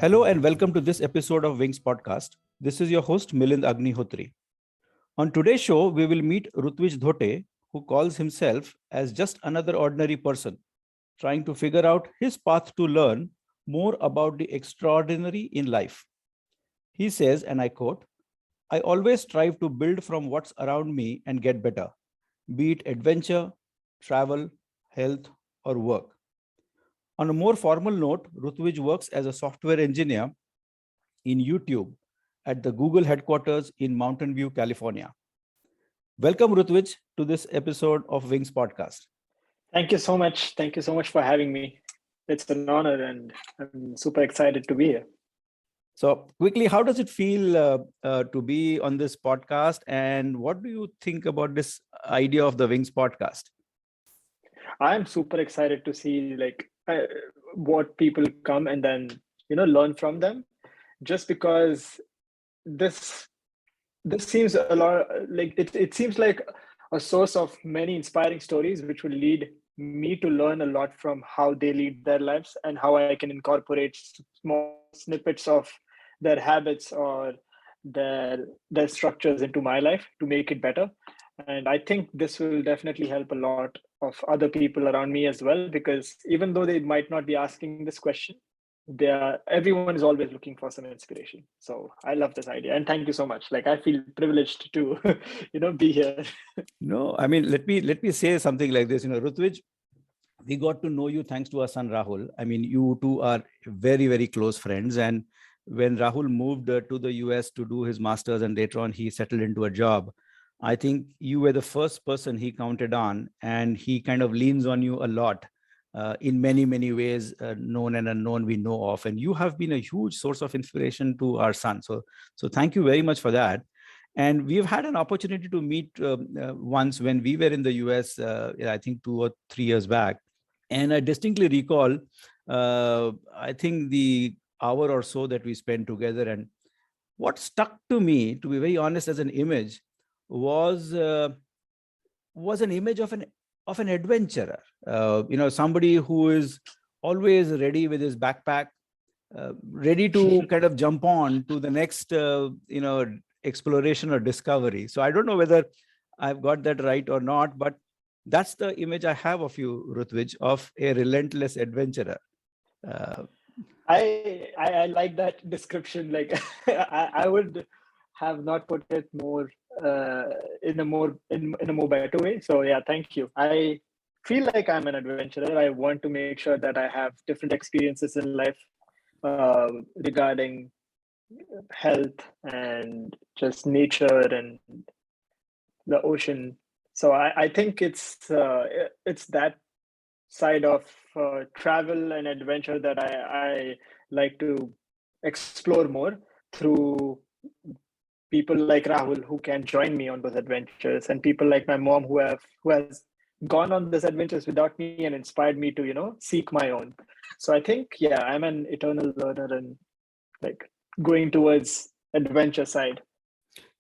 Hello and welcome to this episode of Wings Podcast. This is your host Milind Agnihotri. On today's show, we will meet Rutvij Dhotey, who calls himself as just another ordinary person, trying to figure out his path to learn more about the extraordinary in life. He says, and I quote, "I always strive to build from what's around me and get better, be it adventure, travel, health, or work." On a more formal note, Rutvij works as a software engineer in YouTube at the Google headquarters in Mountain View, California. Welcome, Rutvij, to this episode of Wings Podcast. Thank you so much. Thank you so much for having me. It's an honor and I'm super excited to be here. So quickly, how does it feel to be on this podcast? And what do you think about this idea of the Wings Podcast? I'm super excited to see what people come and then, learn from them, just because this seems a lot like it seems like a source of many inspiring stories, which will lead me to learn a lot from how they lead their lives and how I can incorporate small snippets of their habits or their structures into my life to make it better. And I think this will definitely help a lot of other people around me as well, because even though they might not be asking this question, everyone is always looking for some inspiration. So I love this idea, and thank you so much. I feel privileged to be here. No, I mean, let me say something like this. Rutvij, we got to know you thanks to our son Rahul. I mean, you two are very, very close friends. And when Rahul moved to the US to do his master's and later on he settled into a job, I think you were the first person he counted on, and he kind of leans on you a lot in many, many ways, known and unknown we know of. And you have been a huge source of inspiration to our son. So thank you very much for that. And we've had an opportunity to meet once when we were in the US, I think 2 or 3 years back. And I distinctly recall, I think the hour or so that we spent together. And what stuck to me, to be very honest, as an image was an image of an adventurer. Somebody who is always ready with his backpack, ready to kind of jump on to the next, exploration or discovery. So I don't know whether I've got that right or not, but that's the image I have of you, Rutvij, of a relentless adventurer. I like that description. I would have not put it more in a more better way. So yeah, thank you. I feel like I'm an adventurer. I want to make sure that I have different experiences in life regarding health and just nature and the ocean. So I think it's that side of travel and adventure that I like to explore more through people like Rahul, who can join me on those adventures, and people like my mom who has gone on those adventures without me and inspired me to seek my own. So I think I'm an eternal learner and going towards adventure side.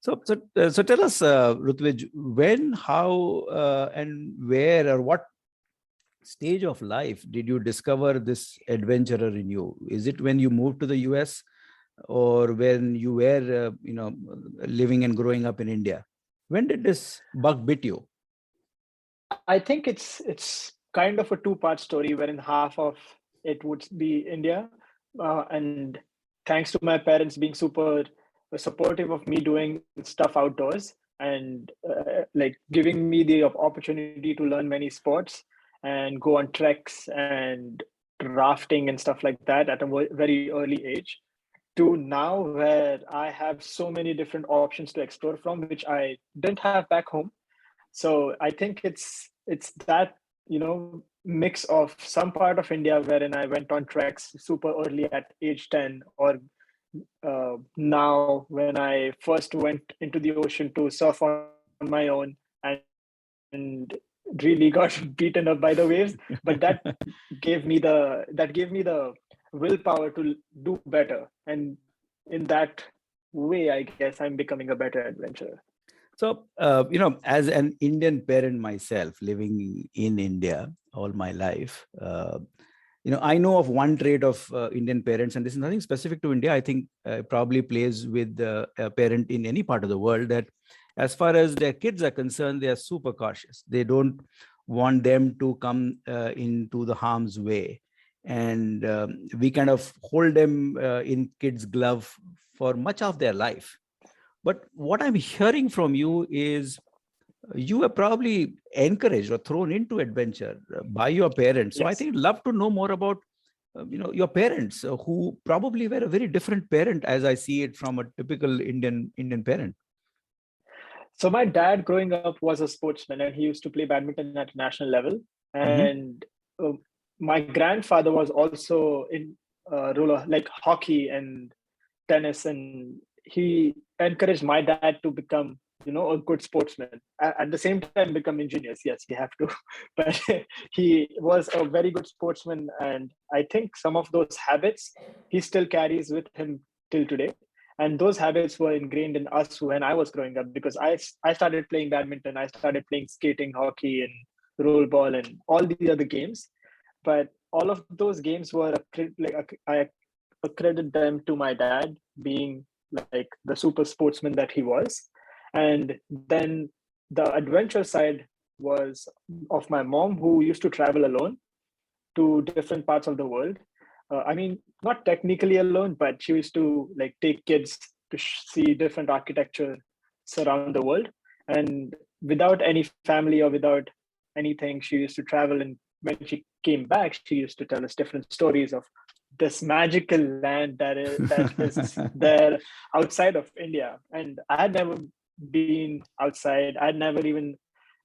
So tell us, Rutvij, when, how, and where, or what stage of life did you discover this adventurer in you? Is it when you moved to the US, or when you were, living and growing up in India? When did this bug bit you? I think it's kind of a two-part story, wherein half of it would be India, and thanks to my parents being super supportive of me doing stuff outdoors and giving me the opportunity to learn many sports and go on treks and rafting and stuff like that at a very early age, to now where I have so many different options to explore from, which I didn't have back home. So I think it's that mix of some part of India wherein I went on treks super early at age 10, or now when I first went into the ocean to surf on my own and really got beaten up by the waves, but that gave me the willpower to do better, and in that way I guess I'm becoming a better adventurer. So, as an Indian parent myself, living in India all my life, I know of one trait of Indian parents, and this is nothing specific to India. I think probably plays with a parent in any part of the world, that as far as their kids are concerned, they are super cautious. They don't want them to come into the harm's way. And we kind of hold them in kids' glove for much of their life. But what I'm hearing from you is you were probably encouraged or thrown into adventure by your parents. So I Yes. think I'd love to know more about your parents, who probably were a very different parent as I see it from a typical Indian parent. So my dad growing up was a sportsman, and he used to play badminton at national level. Mm-hmm. And my grandfather was also in roller, like hockey and tennis, and he encouraged my dad to become, a good sportsman. At the same time, become engineers. Yes, you have to. But he was a very good sportsman, and I think some of those habits he still carries with him till today. And those habits were ingrained in us when I was growing up, because I started playing badminton, I started playing skating, hockey, and rollball, and all the other games. But all of those games were I accredit them to my dad being like the super sportsman that he was. And then the adventure side was of my mom, who used to travel alone to different parts of the world. I mean, not technically alone, but she used to like take kids to see different architecture around the world. And without any family or without anything, she used to travel. And when she came back, she used to tell us different stories of this magical land that is there outside of India. And I had never been outside. I'd never even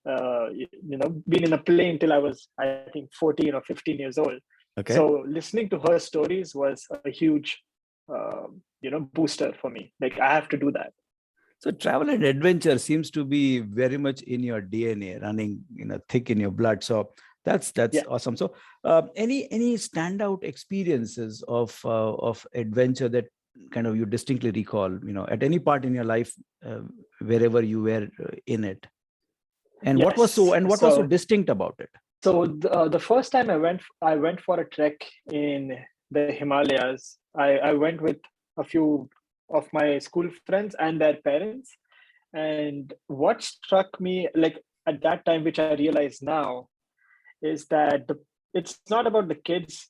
been in a plane till I was, I think, 14 or 15 years old. Okay. So listening to her stories was a huge, booster for me. Like, I have to do that. So travel and adventure seems to be very much in your DNA, running thick in your blood. So that's Yeah. awesome. So any standout experiences of adventure that kind of you distinctly recall, at any part in your life, wherever you were in it, and what was so distinct about it? So the first time I went for a trek in the Himalayas. I went with a few of my school friends and their parents. And what struck me, like at that time, which I realize now, is that it's not about the kids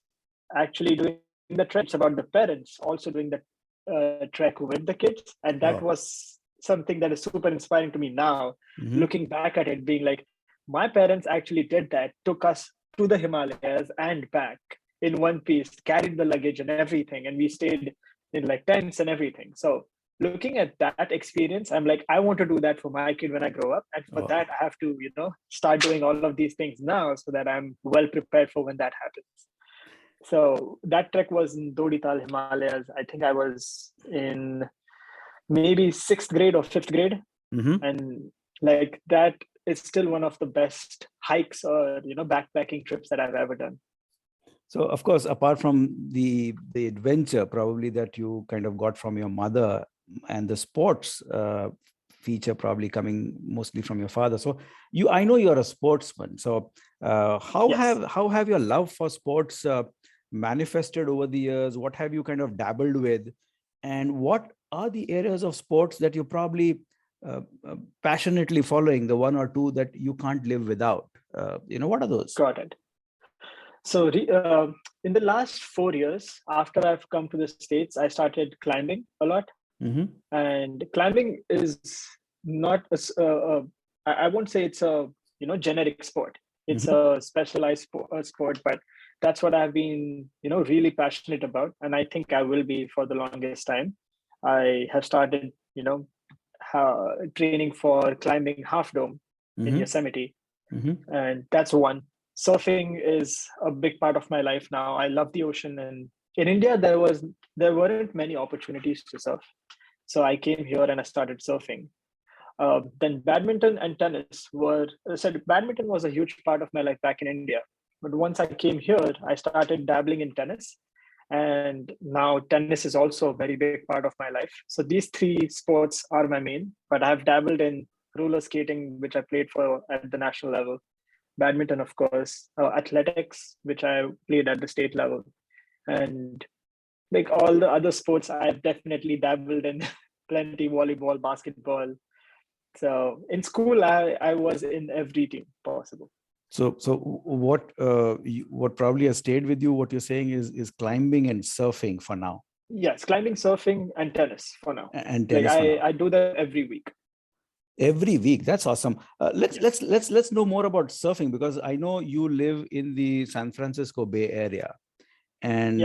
actually doing the trek. It's about the parents also doing the trek with the kids. And that was something that is super inspiring to me now, looking back at it, being like, my parents actually did that, took us to the Himalayas and back in one piece, carried the luggage and everything. And we stayed in like tents and everything. So looking at that experience, I'm like, I want to do that for my kid when I grow up. And for that, I have to, start doing all of these things now so that I'm well prepared for when that happens. So that trek was in Dodital Himalayas. I think I was in maybe 6th grade or 5th grade. And like that is still one of the best hikes or, backpacking trips that I've ever done. So, of course, apart from the adventure probably that you kind of got from your mother, and the sports feature probably coming mostly from your father. So I know you're a sportsman. So how have your love for sports manifested over the years? What have you kind of dabbled with? And what are the areas of sports that you probably passionately following, the one or two that you can't live without? What are those? Got it. So in the last 4 years, after I've come to the States, I started climbing a lot. And climbing is not I won't say it's a generic sport. It's a specialized sport, but that's what I've been really passionate about, and I think I will be for the longest time. I have started training for climbing Half Dome in Yosemite, and that's one. Surfing is a big part of my life now. I love the ocean, and in India there weren't many opportunities to surf, so I came here and I started surfing. Then badminton and tennis badminton was a huge part of my life back in India, but once I came here, I started dabbling in tennis, and now tennis is also a very big part of my life. So these three sports are my main, but I've dabbled in roller skating, which I played for at the national level. badminton, of course, athletics, which I played at the state level, and like all the other sports, I've definitely dabbled in plenty, volleyball, basketball. So in school, I was in every team possible. So what probably has stayed with you, what you're saying is climbing and surfing for now. Yes, climbing, surfing, and tennis for now. And Like tennis for now. I do that every week. Every week. That's awesome. Let's Yes. let's know more about surfing, because I know you live in the San Francisco Bay Area, Yeah. and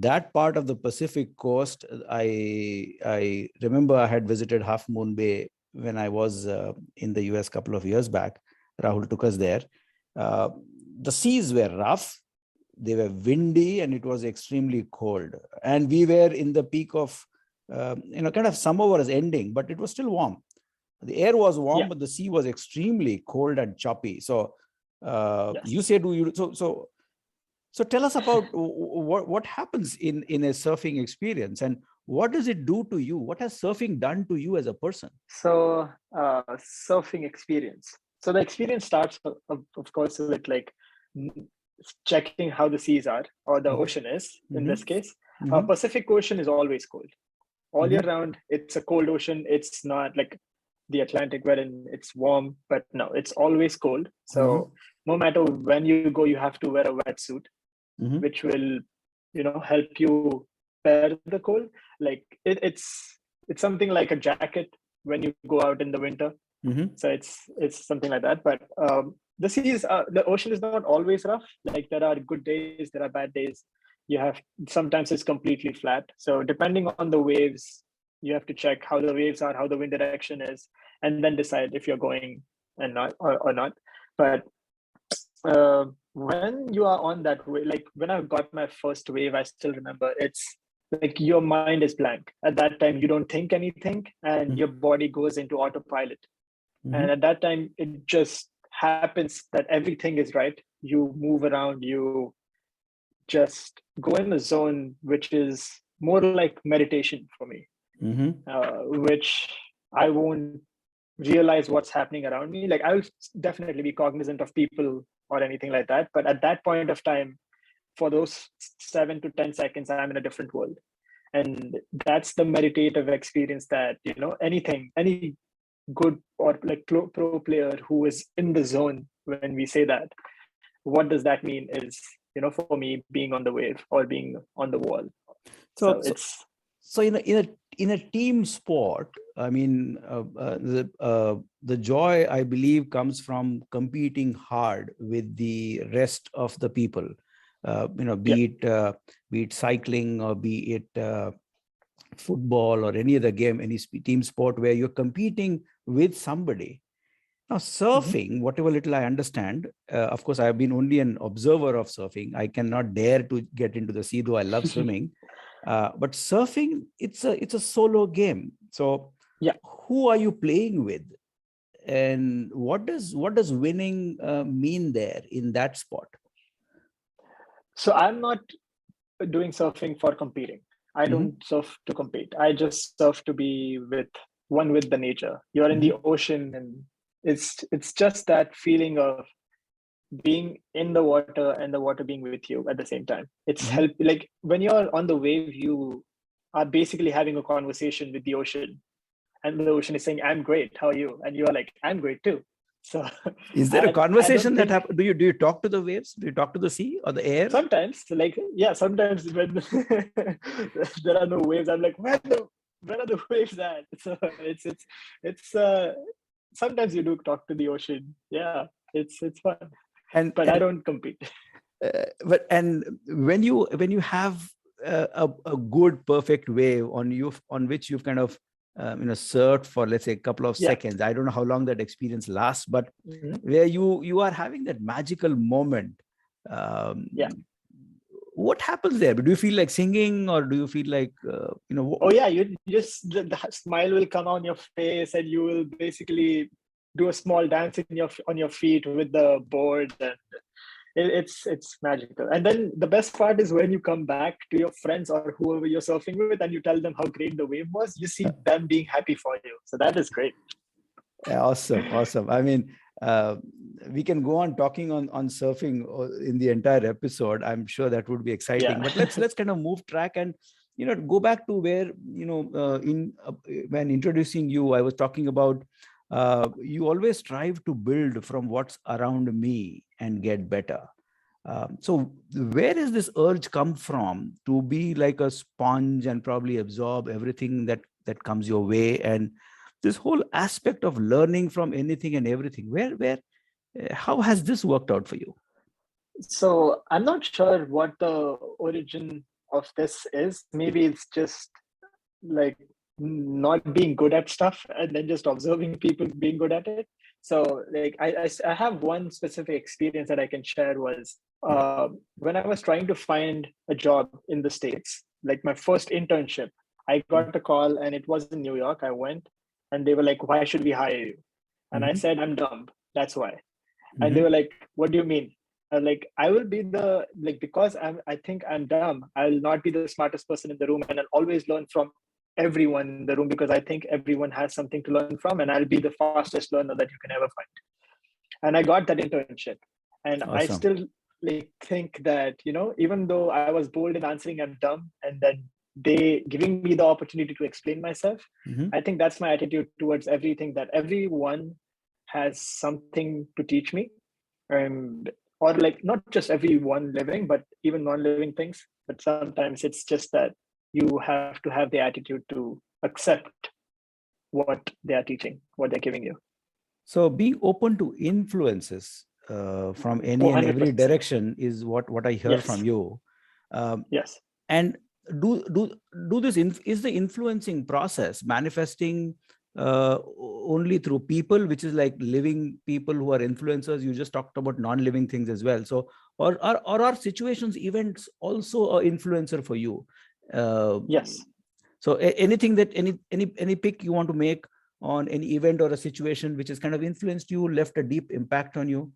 that part of the Pacific coast. I remember I had visited Half Moon Bay when I was in the US a couple of years back. Rahul took us there. Uh, the seas were rough, they were windy, and it was extremely cold. And we were in the peak of, kind of summer was ending, but it was still warm. The air was warm, Yeah. but the sea was extremely cold and choppy. So Yes. you said, so tell us about what happens in a surfing experience, and what does it do to you? What has surfing done to you as a person? So surfing experience. So the experience starts, of course, with like checking how the seas are, or the ocean is in this case. Pacific Ocean is always cold. All year round, it's a cold ocean. It's not like the Atlantic wherein it's warm, but no, it's always cold. So no matter when you go, you have to wear a wetsuit, which will, help you bear the cold. Like it's something like a jacket when you go out in the winter. So it's something like that. But the ocean is not always rough. Like there are good days, there are bad days. Sometimes it's completely flat. So depending on the waves, you have to check how the waves are, how the wind direction is, and then decide if you're going and not or not. But when you are on that wave, like when I got my first wave, I still remember, it's like your mind is blank. At that time, you don't think anything, and your body goes into autopilot. And at that time, it just happens that everything is right. You move around, you just go in a zone which is more like meditation for me, which I won't realize what's happening around me. Like I'll definitely be cognizant of people or anything like that, but at that point of time, for those 7 to 10 seconds, I'm in a different world. And that's the meditative experience that, any good or like pro player who is in the zone, when we say that, what does that mean is, for me, being on the wave or being on the wall. So in a team sport, I mean, the joy, I believe, comes from competing hard with the rest of the people. Be it cycling, or be it football, or any other game, any team sport where you're competing with somebody. Now, surfing, whatever little I understand, of course, I have been only an observer of surfing. I cannot dare to get into the sea, though I love swimming. But surfing, it's a solo game. So, who are you playing with, and what does winning mean there in that sport? So I'm not doing surfing for competing. I don't surf to compete. I just surf to be one with the nature. You're in the ocean, and it's just that feeling of being in the water and the water being with you at the same time. It's like when you're on the wave, you are basically having a conversation with the ocean, and the ocean is saying, "I'm great. How are you?" And you are like, "I'm great too." So is there a conversation that happens? Do you talk to the waves? Do you talk to the sea or the air? Sometimes, sometimes when there are no waves, I'm like, where are the waves at? So it's sometimes you do talk to the ocean. Yeah, it's fun. But I don't compete. But when you have a good perfect wave on which you've kind of surfed for, let's say, a couple of seconds. I don't know how long that experience lasts, but where you are having that magical moment. What happens there? Do you feel like singing, or do you feel like Oh yeah, you just the smile will come on your face, and you will basically do a small dance on your feet with the board, and it's magical. And then the best part is when you come back to your friends or whoever you're surfing with, and you tell them how great the wave was. You see them being happy for you, so that is great. Awesome. I mean, we can go on talking on surfing in the entire episode. I'm sure that would be exciting. But let's kind of move track and go back to where when introducing you, I was talking about you always strive to build from what's around me and get better. So where does this urge come from to be like a sponge and probably absorb everything that comes your way, and this whole aspect of learning from anything and everything? How has this worked out for you? So I'm not sure what the origin of this is. Maybe it's just like not being good at stuff and then just observing people being good at it. So like I have one specific experience that I can share was when I was trying to find a job in the States, like my first internship, I got a call and it was in New York. I went and they were like, "Why should we hire you?" And I said, "I'm dumb. That's why." And they were like, "What do you mean?" Like, I will be because I think I'm dumb, I'll not be the smartest person in the room, and I'll always learn from everyone in the room because I think everyone has something to learn from, and I'll be the fastest learner that you can ever find. And I got that internship. And Awesome. I still think that, even though I was bold in answering I'm dumb, and then they giving me the opportunity to explain myself, I think that's my attitude towards everything, that everyone has something to teach me. And or like not just everyone living, but even non-living things. But sometimes it's just that you have to have the attitude to accept what they are teaching, what they're giving you. So being open to influences from any and every direction is what I hear from you. Yes. And do this is the influencing process manifesting only through people, which is like living people who are influencers? You just talked about non-living things as well. So or are situations, events also an influencer for you? Yes. So anything that any pick you want to make on any event or a situation which has kind of influenced you, left a deep impact on you?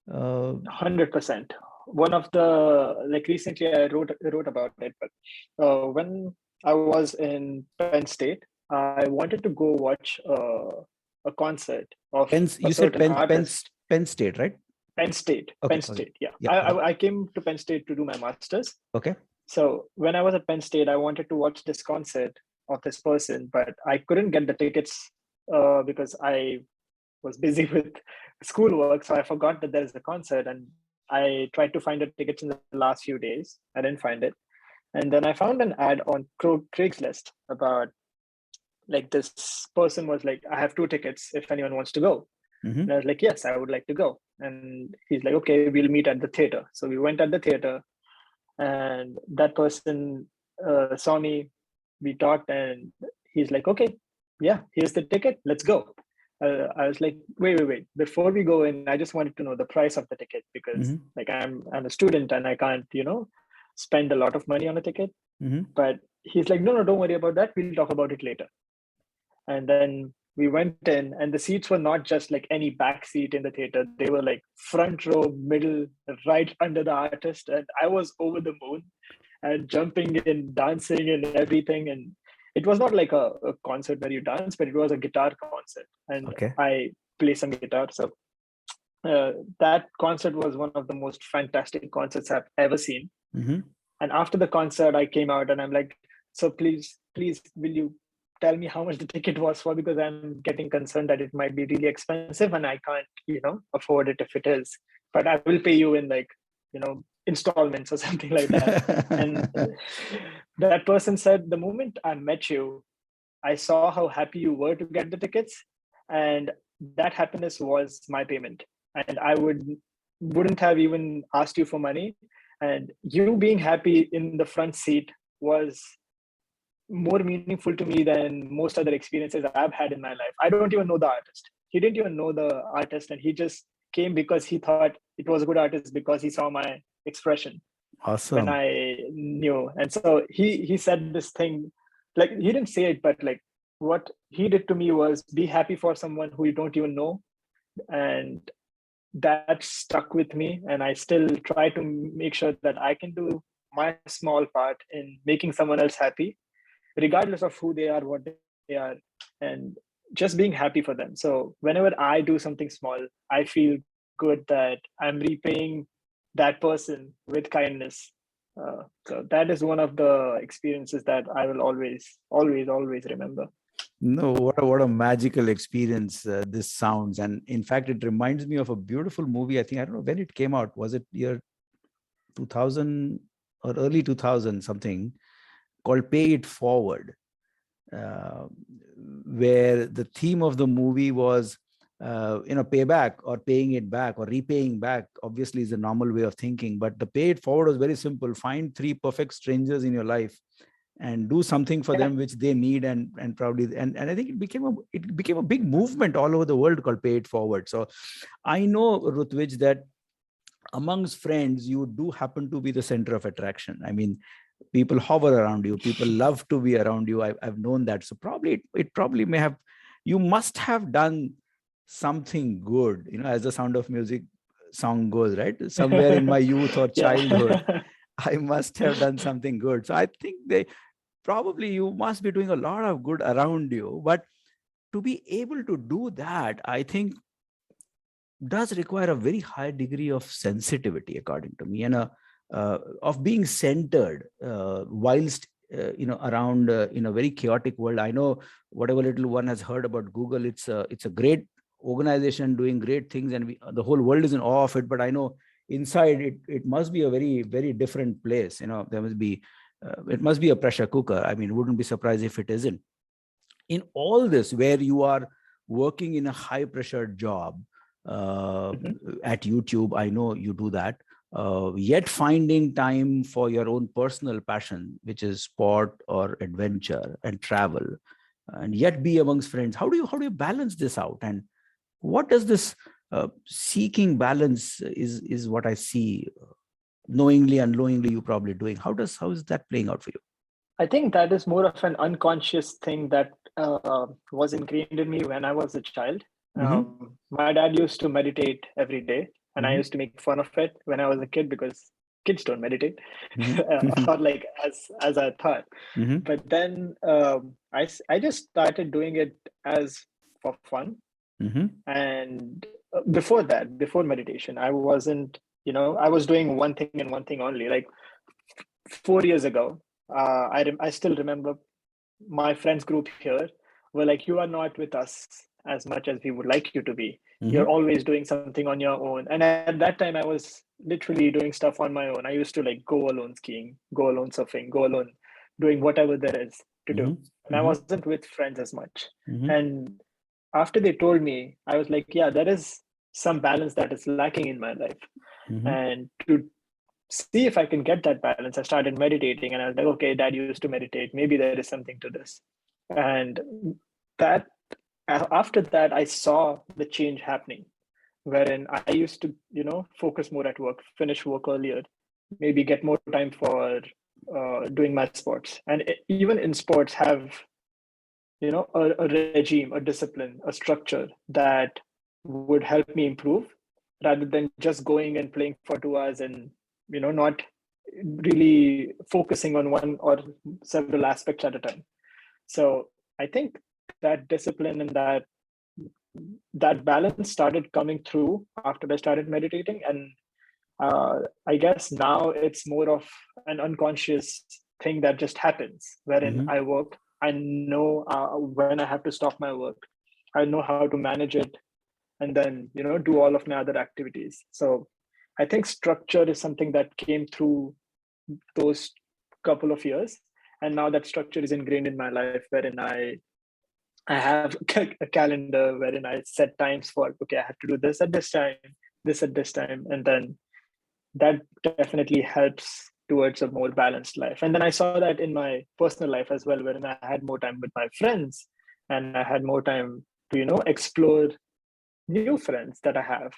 100%. One of the recently I wrote about it, but when I was in Penn State, I wanted to go watch a concert of you said Penn State, right? Penn State. Okay, Penn State. Yeah. I came to Penn State to do my master's. Okay. So when I was at Penn State, I wanted to watch this concert of this person, but I couldn't get the tickets because I was busy with schoolwork. So I forgot that there's a concert, and I tried to find the tickets in the last few days. I didn't find it. And then I found an ad on Craigslist about like this person was like, "I have 2 tickets if anyone wants to go." And I was like, "Yes, I would like to go." And he's like, "Okay, we'll meet at the theater." So we went at the theater, and that person saw me. We talked, and he's like, "Okay, yeah, here's the ticket. Let's go." I was like, wait. Before we go in, I just wanted to know the price of the ticket because like I'm a student and I can't, spend a lot of money on a ticket. But he's like, no, don't worry about that. We'll talk about it later. And then we went in, and the seats were not just like any back seat in the theater. They were like front row, middle, right under the artist. And I was over the moon and jumping and dancing and everything. And it was not like a concert where you dance, but it was a guitar concert. And I play some guitar. So that concert was one of the most fantastic concerts I've ever seen. And after the concert, I came out and I'm like, "So please, will you tell me how much the ticket was for? Because I'm getting concerned that it might be really expensive and I can't, afford it if it is. But I will pay you in like, installments or something like that." And that person said, "The moment I met you, I saw how happy you were to get the tickets, and that happiness was my payment. And I wouldn't have even asked you for money. And you being happy in the front seat was more meaningful to me than most other experiences I've had in my life. I don't even know the artist. He didn't even know the artist, and he just came because he thought it was a good artist because he saw my expression." Awesome. When I knew. And so he said this thing, like he didn't say it, but like what he did to me was be happy for someone who you don't even know. And that stuck with me, and I still try to make sure that I can do my small part in making someone else happy, regardless of who they are, what they are, and just being happy for them. So whenever I do something small, I feel good that I'm repaying that person with kindness. So that is one of the experiences that I will always remember. No, what a magical experience this sounds. And in fact, it reminds me of a beautiful movie. I think, I don't know when it came out. Was it year 2000 or early 2000 something, called Pay It Forward, where the theme of the movie was, payback or paying it back or repaying back, obviously is a normal way of thinking. But the Pay It Forward was very simple. Find three perfect strangers in your life and do something for them which they need, and probably and I think it became a big movement all over the world called Pay It Forward. So I know, Rutvij, that amongst friends you do happen to be the center of attraction. I mean, people hover around you, people love to be around you. I've known that. So probably it probably may have, you must have done something good, as the Sound of Music song goes, right? Somewhere in my youth or childhood, I must have done something good. So I think you must be doing a lot of good around you. But to be able to do that, I think does require a very high degree of sensitivity, according to me, and of being centered whilst around in a very chaotic world. I know whatever little one has heard about Google, it's a great organization doing great things, and the whole world is in awe of it. But I know inside it must be a very, very different place. There must be it must be a pressure cooker. I mean, wouldn't be surprised if it isn't. In all this, where you are working in a high pressure job at YouTube, I know you do that, yet finding time for your own personal passion, which is sport or adventure and travel, and yet be amongst friends. How do you balance this out? And what does this seeking balance is what I see, knowingly, unknowingly, you probably doing. How is that playing out for you? I think that is more of an unconscious thing that was ingrained in me when I was a child. My dad used to meditate every day, and I used to make fun of it when I was a kid because kids don't meditate, or like as I thought. But then I just started doing it as for fun. And before meditation, I wasn't, I was doing one thing and one thing only. Like 4 years ago, I still remember my friends group here were like, you are not with us as much as we would like you to be. You're always doing something on your own. And at that time, I was literally doing stuff on my own. I used to like go alone skiing, go alone surfing, go alone doing whatever there is to do. And I wasn't with friends as much. And after they told me, I was like, yeah, there is some balance that is lacking in my life. And to see if I can get that balance, I started meditating, and I was like, okay, dad used to meditate. Maybe there is something to this. And that after that, I saw the change happening, wherein I used to, focus more at work, finish work earlier, maybe get more time for doing my sports. And even in sports have, a regime, a discipline, a structure that would help me improve rather than just going and playing for 2 hours and not really focusing on one or several aspects at a time. So I think that discipline and that balance started coming through after I started meditating. And I guess now it's more of an unconscious thing that just happens, wherein I work. I know when I have to stop my work. I know how to manage it, and then do all of my other activities. So I think structure is something that came through those couple of years, and now that structure is ingrained in my life, wherein I have a calendar wherein I set times for, okay, I have to do this at this time, this at this time, and then that definitely helps towards a more balanced life. And then I saw that in my personal life as well, wherein I had more time with my friends, and I had more time to explore new friends that I have,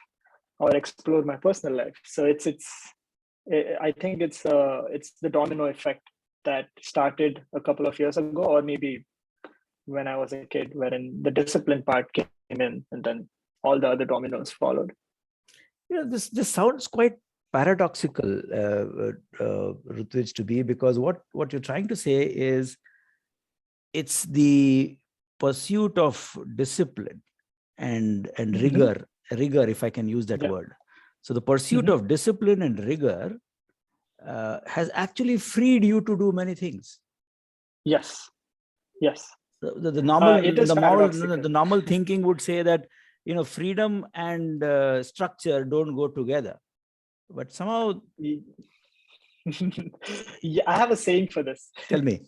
or explore my personal life. So I think it's the domino effect that started a couple of years ago, or maybe when I was a kid, wherein the discipline part came in, and then all the other dominoes followed. This sounds quite paradoxical, Rutvij, to be, because what you're trying to say is it's the pursuit of discipline and rigor rigor, if I can use that Yeah. word. So the pursuit of discipline and rigor has actually freed you to do many things. Yes. Yes. The It is paradoxical. normal thinking would say that, freedom and structure don't go together, but somehow. Yeah, I have a saying for this. Tell me.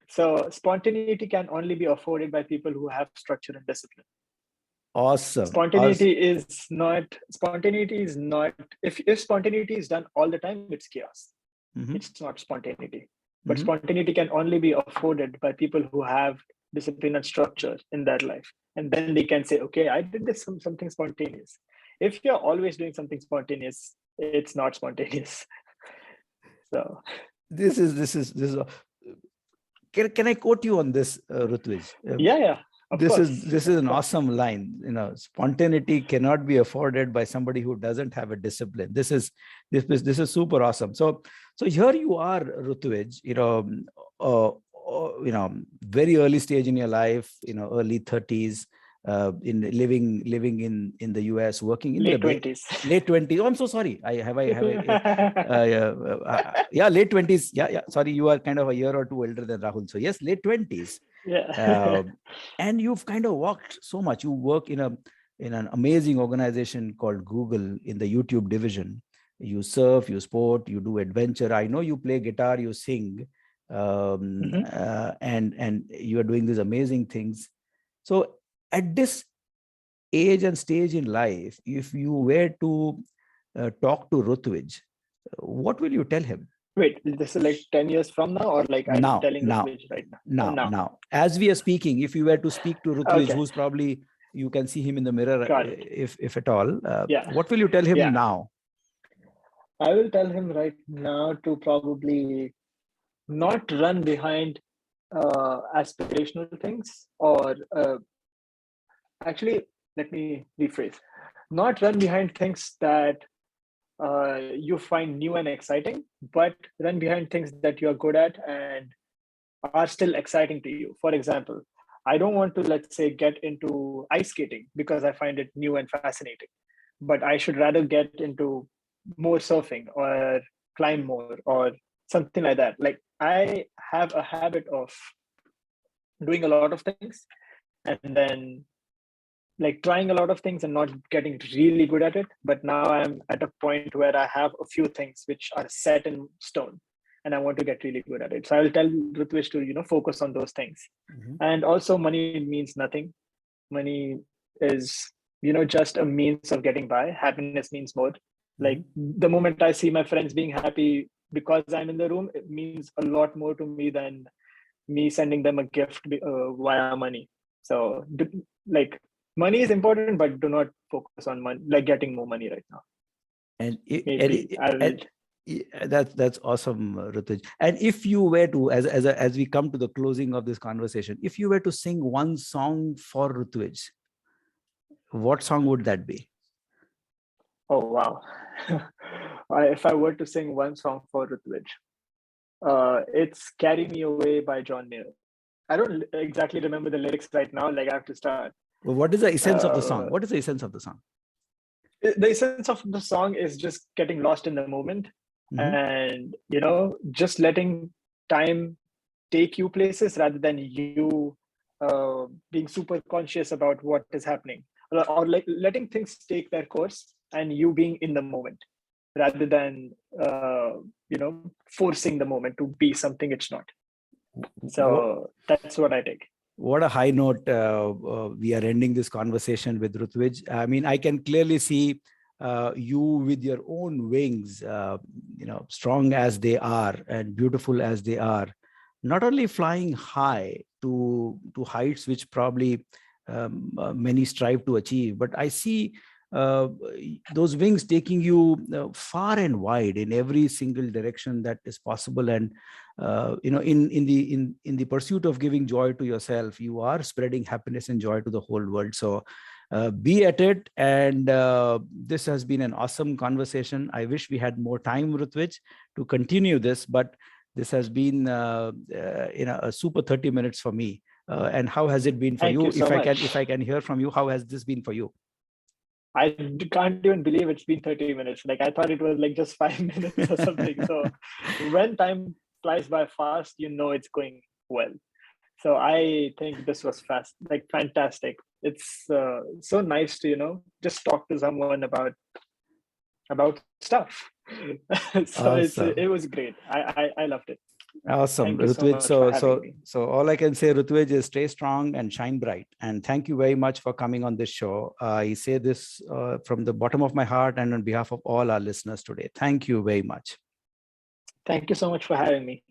So spontaneity can only be afforded by people who have structure and discipline. Awesome. Spontaneity is not, if spontaneity is done all the time, it's chaos. It's not spontaneity. But spontaneity can only be afforded by people who have discipline and structure in their life. And then they can say, okay, I did this something spontaneous. If you're always doing something spontaneous, it's not spontaneous. So this is can I quote you on this, Rutvij? Yeah. This is an awesome line. Spontaneity cannot be afforded by somebody who doesn't have a discipline. This is super awesome. So here you are, Rutvij, very early stage in your life, early 30s, in living in the US, working in late 20s. Late 20s. Oh, I'm so sorry. Late 20s. Yeah. Sorry, you are kind of a year or two older than Rahul. So yes, late 20s. Yeah. And you've kind of walked so much. You work in an amazing organization called Google in the YouTube division. You surf, you sport, you do adventure. I know you play guitar, you sing, and you are doing these amazing things. So at this age and stage in life, if you were to talk to Rutvij, what will you tell him? Wait, this is like 10 years from now, or like I'm telling Rutvij right now? Now. As we are speaking, if you were to speak to Rutvij, who's probably, you can see him in the mirror, if at all, what will you tell him now? I will tell him right now to probably not run behind aspirational things, or actually, let me rephrase. Not run behind things that you find new and exciting, but run behind things that you're good at and are still exciting to you. For example, I don't want to, let's say, get into ice skating because I find it new and fascinating, but I should rather get into more surfing or climb more or something like that. Like, I have a habit of doing a lot of things and then like trying a lot of things and not getting really good at it. But now I'm at a point where I have a few things which are set in stone and I want to get really good at it. So I will tell Rutvij to, focus on those things. And also, money means nothing. Money is, just a means of getting by. Happiness means more. Like, the moment I see my friends being happy because I'm in the room, it means a lot more to me than me sending them a gift via money. So like, money is important, but do not focus on money, like getting more money right now. And that's awesome, Rutvij. And if you were to, as we come to the closing of this conversation, if you were to sing one song for Rutvij, what song would that be? Oh, wow. If I were to sing one song for Rutvij, it's Carry Me Away by John Mayer. I don't exactly remember the lyrics right now. Like, I have to start. Well, what is the essence of the song? What is the essence of the song? The essence of the song is just getting lost in the moment and, just letting time take you places rather than you being super conscious about what is happening, or like letting things take their course and you being in the moment rather than, forcing the moment to be something it's not. So that's what I take. What a high note we are ending this conversation with, Rutvij. I mean, I can clearly see you with your own wings, strong as they are and beautiful as they are, not only flying high to heights which probably many strive to achieve, but I see those wings taking you far and wide in every single direction that is possible. And in the pursuit of giving joy to yourself, you are spreading happiness and joy to the whole world. So be at it. And this has been an awesome conversation. I wish we had more time, Rutvij, to continue this, but this has been a super 30 minutes for me. And how has it been for you? If I can hear from you, how has this been for you? can't even believe it's been 30 minutes. Like I thought it was like just 5 minutes or something. So when time flies by fast, it's going well. So I think this was like fantastic. It's so nice to just talk to someone about stuff. So it Awesome. was great. I loved it. Awesome, Thank you so Rutvij. much for having me. So all I can say, Rutvij, is stay strong and shine bright. And thank you very much for coming on this show. I say this from the bottom of my heart and on behalf of all our listeners today. Thank you very much. Thank you so much for having me.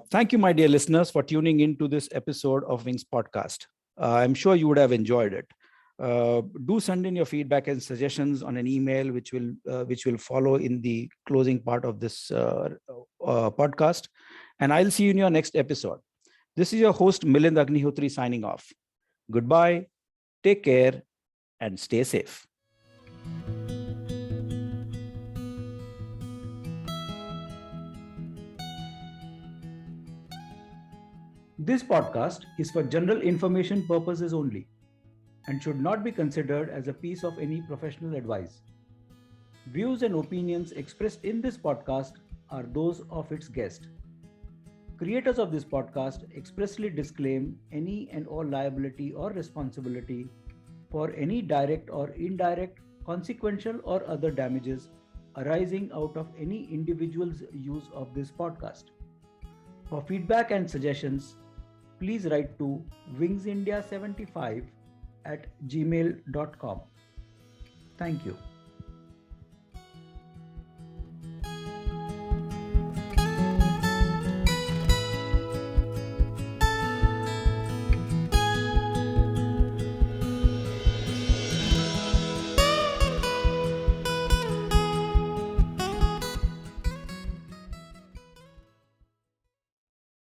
Thank you, my dear listeners, for tuning in to this episode of Wings Podcast. I'm sure you would have enjoyed it. Do send in your feedback and suggestions on an email, which will follow in the closing part of this podcast. And I'll see you in your next episode. This is your host, Milind Agnihotri, signing off. Goodbye, take care, and stay safe. This podcast is for general information purposes only and should not be considered as a piece of any professional advice. Views and opinions expressed in this podcast are those of its guest. Creators of this podcast expressly disclaim any and all liability or responsibility for any direct or indirect, consequential or other damages arising out of any individual's use of this podcast. For feedback and suggestions, please write to wingsindia75@gmail.com. Thank you.